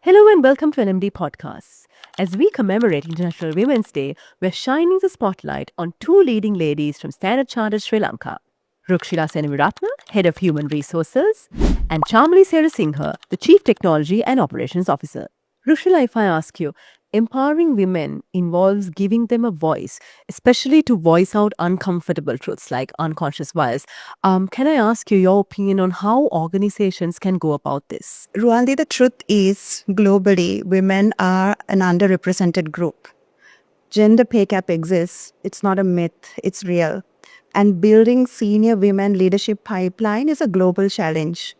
Hello and welcome to NMD Podcasts. As we commemorate International Women's Day, we're shining the spotlight on two leading ladies from Standard Chartered Sri Lanka. Rukshila Senamiratna, Head of Human Resources, and Chamalie Singh, the Chief Technology and Operations Officer. Rukshila, if I ask you, empowering women involves giving them a voice, especially to voice out uncomfortable truths like unconscious bias. Can I ask you your opinion on how organizations can go about this? Ruandi, the truth is, globally, women are an underrepresented group. Gender pay gap exists. It's not a myth, it's real. And building senior women leadership pipeline is a global challenge.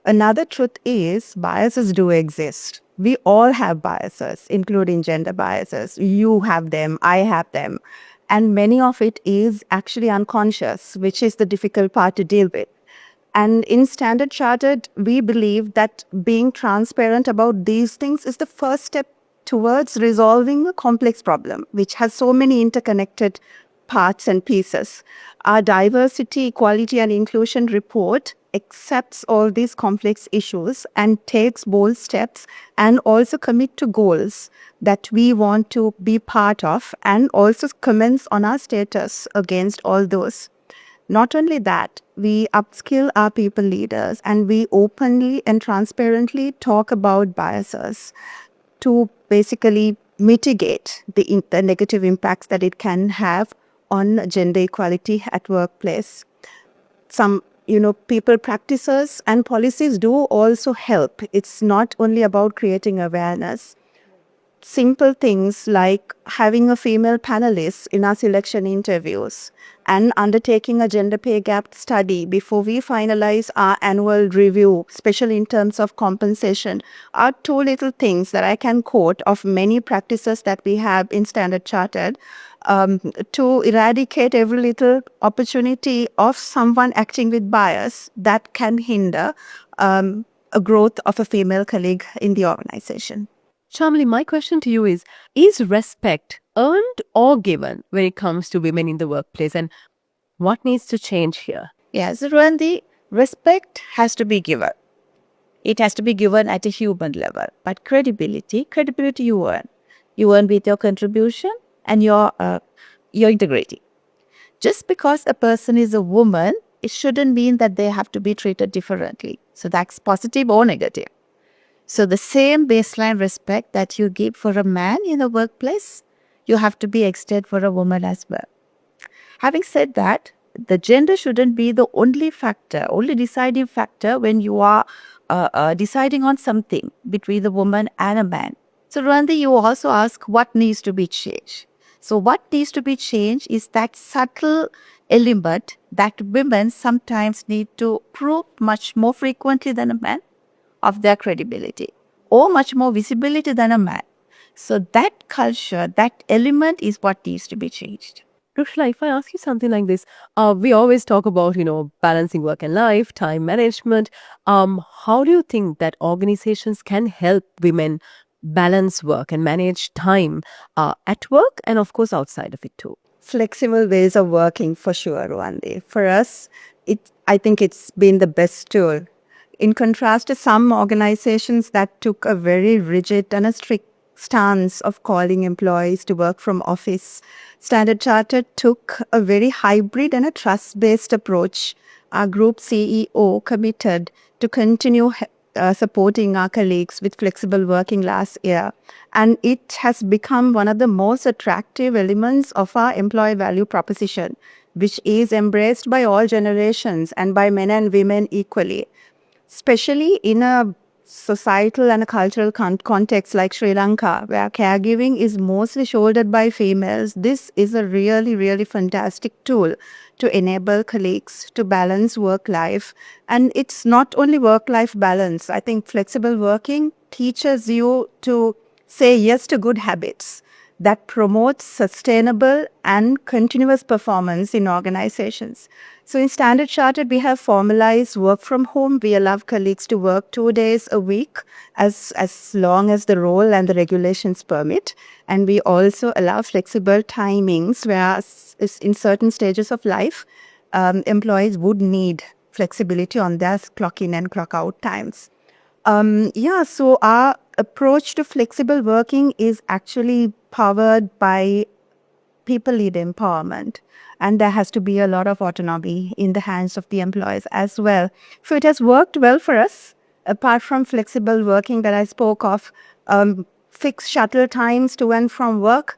Another truth is biases do exist. We all have biases, including gender biases. You have them, I have them. And many of it is actually unconscious, which is the difficult part to deal with. And in Standard Chartered, we believe that being transparent about these things is the first step towards resolving a complex problem, which has so many interconnected parts and pieces. Our diversity, equality, and inclusion report accepts all these complex issues and takes bold steps and also commit to goals that we want to be part of and also comments on our status against all those. Not only that, we upskill our people leaders and we openly and transparently talk about biases to basically mitigate the negative impacts that it can have on gender equality at workplace. Some people practices and policies do also help. It's not only about creating awareness. Simple things like having a female panelist in our selection interviews and undertaking a gender pay gap study before we finalize our annual review, especially in terms of compensation, are two little things that I can quote of many practices that we have in Standard Chartered to eradicate every little opportunity of someone acting with bias that can hinder a growth of a female colleague in the organization. Chamalie, my question to you is respect earned or given when it comes to women in the workplace, and what needs to change here? Yes, Rwandi, respect has to be given. It has to be given at a human level. But credibility you earn. You earn with your contribution and your integrity. Just because a person is a woman, it shouldn't mean that they have to be treated differently. So that's positive or negative. So the same baseline respect that you give for a man in a workplace, you have to be extended for a woman as well. Having said that, the gender shouldn't be the only factor, only deciding factor when you are deciding on something between a woman and a man. So, Rwanda, you also ask what needs to be changed. So, what needs to be changed is that subtle element that women sometimes need to prove much more frequently than a man of their credibility or much more visibility than a man. So, that culture, that element is what needs to be changed. Rukshila, if I ask you something like this, we always talk about, balancing work and life, time management. How do you think that organizations can help women balance work and manage time at work and, of course, outside of it too? Flexible ways of working for sure, Rwanda. For us, I think it's been the best tool. In contrast to some organizations that took a very rigid and a strict stance of calling employees to work from office, Standard Chartered took a very hybrid and a trust-based approach. Our group CEO committed to continue supporting our colleagues with flexible working last year. And it has become one of the most attractive elements of our employee value proposition, which is embraced by all generations and by men and women equally. Especially in a societal and a cultural context like Sri Lanka, where caregiving is mostly shouldered by females, this is a really, really fantastic tool to enable colleagues to balance work life. And it's not only work life balance. I think flexible working teaches you to say yes to good habits that promotes sustainable and continuous performance in organizations. So in Standard Chartered, we have formalized work from home. We allow colleagues to work 2 days a week as long as the role and the regulations permit. And we also allow flexible timings, whereas in certain stages of life, employees would need flexibility on their clock in and clock out times. So our approach to flexible working is actually powered by people lead empowerment. And there has to be a lot of autonomy in the hands of the employees as well. So it has worked well for us, apart from flexible working that I spoke of, fixed shuttle times to and from work,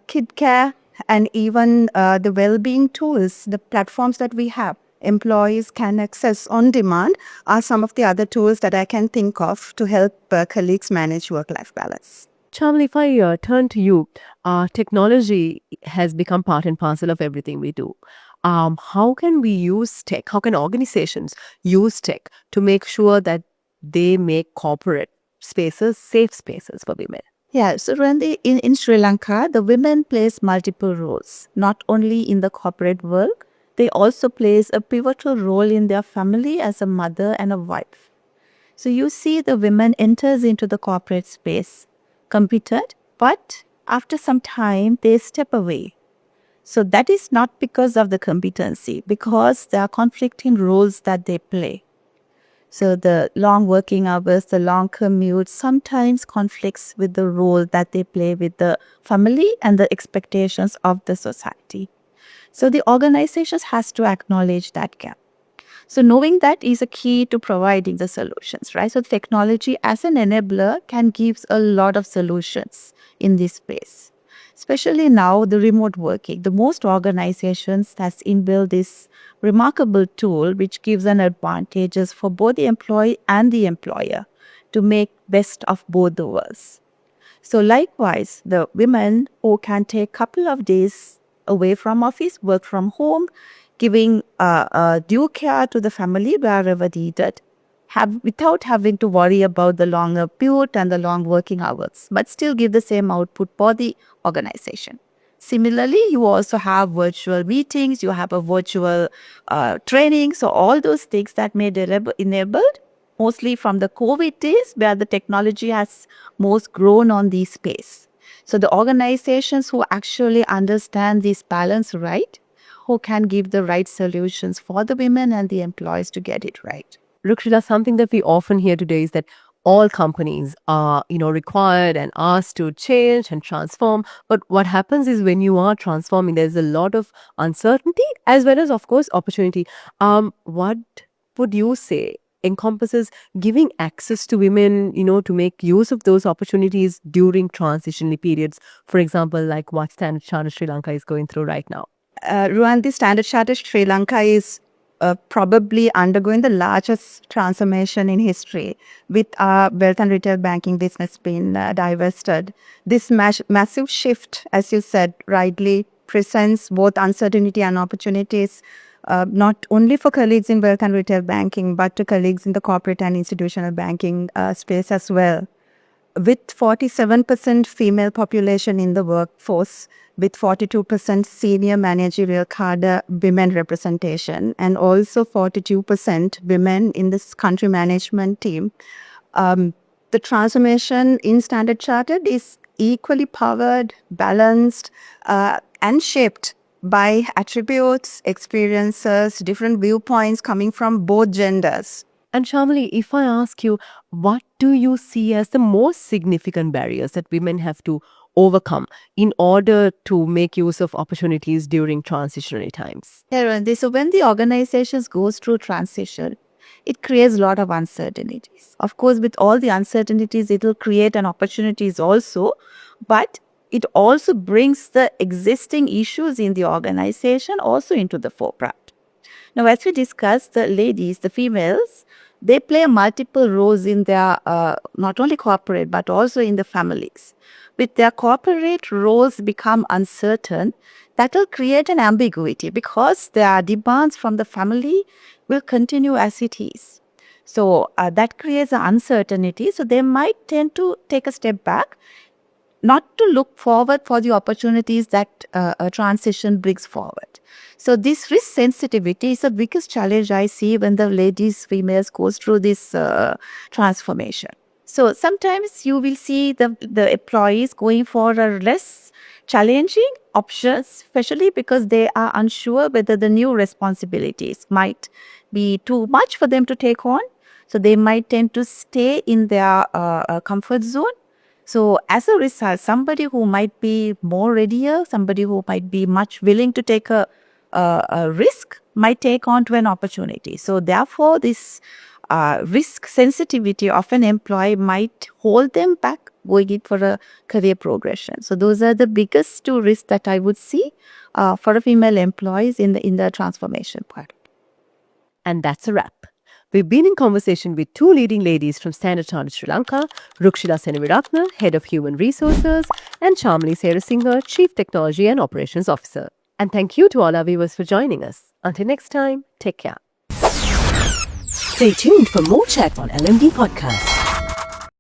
kid care, and even the well-being tools, the platforms that we have employees can access on demand are some of the other tools that I can think of to help colleagues manage work-life balance. Chamalie, if I turn to you, technology has become part and parcel of everything we do. How can we use tech? How can organizations use tech to make sure that they make corporate spaces safe spaces for women? Yeah, so Randy, in Sri Lanka, the women plays multiple roles, not only in the corporate world, they also plays a pivotal role in their family as a mother and a wife. So you see the women enters into the corporate space, competed, but after some time they step away. So that is not because of the competency, because there are conflicting roles that they play. So the long working hours, the long commute sometimes conflicts with the role that they play with the family and the expectations of the society. So the organizations has to acknowledge that gap. So knowing that is a key to providing the solutions, right? So technology as an enabler can give a lot of solutions in this space. Especially now, the remote working. The most organizations has inbuilt this remarkable tool which gives an advantages for both the employee and the employer to make best of both the worlds. So likewise, the women who can take couple of days away from office, work from home, giving due care to the family wherever needed, have without having to worry about the long commute and the long working hours, but still give the same output for the organization. Similarly, you also have virtual meetings, you have a virtual training. So all those things that made enabled mostly from the COVID days where the technology has most grown on this space. So the organizations who actually understand this balance right, who can give the right solutions for the women and the employees to get it right. Rukshila, something that we often hear today is that all companies are, required and asked to change and transform. But what happens is when you are transforming, there's a lot of uncertainty as well as, of course, opportunity. What would you say encompasses giving access to women, to make use of those opportunities during transitional periods? For example, like what Standard Chartered Sri Lanka is going through right now. Ruan, the Standard Chartered Sri Lanka is probably undergoing the largest transformation in history, with our wealth and retail banking business being divested. This massive shift, as you said rightly, presents both uncertainty and opportunities, not only for colleagues in wealth and retail banking, but to colleagues in the corporate and institutional banking space as well. With 47% female population in the workforce, with 42% senior managerial cadre women representation, and also 42% women in this country management team, the transformation in Standard Chartered is equally powered, balanced, and shaped by attributes, experiences, different viewpoints coming from both genders. And Chamalie, if I ask you, what do you see as the most significant barriers that women have to overcome in order to make use of opportunities during transitionary times? Yeah, Randy. So when the organizations goes through transition, it creates a lot of uncertainties. Of course, with all the uncertainties, it will create an opportunities also, but it also brings the existing issues in the organization also into the forefront. Now, as we discussed, the ladies, the females, they play multiple roles in their not only corporate but also in the families. With their corporate roles become uncertain, that will create an ambiguity because their demands from the family will continue as it is. So that creates an uncertainty. So they might tend to take a step back, not to look forward for the opportunities that a transition brings forward. So this risk sensitivity is the biggest challenge I see when the ladies, females goes through this transformation. So sometimes you will see the employees going for a less challenging options, especially because they are unsure whether the new responsibilities might be too much for them to take on. So they might tend to stay in their comfort zone. So as a result, somebody who might be more readier, somebody who might be much willing to take a risk might take on to an opportunity. So therefore, this risk sensitivity of an employee might hold them back going in for a career progression. So those are the biggest two risks that I would see for a female employees in the transformation part. And that's a wrap. We've been in conversation with two leading ladies from Standard Chartered Sri Lanka, Rukshila Senaviratne, Head of Human Resources, and Chamalie Serasinghe, Chief Technology and Operations Officer. And thank you to all our viewers for joining us. Until next time, take care. Stay tuned for more chat on LMD Podcast.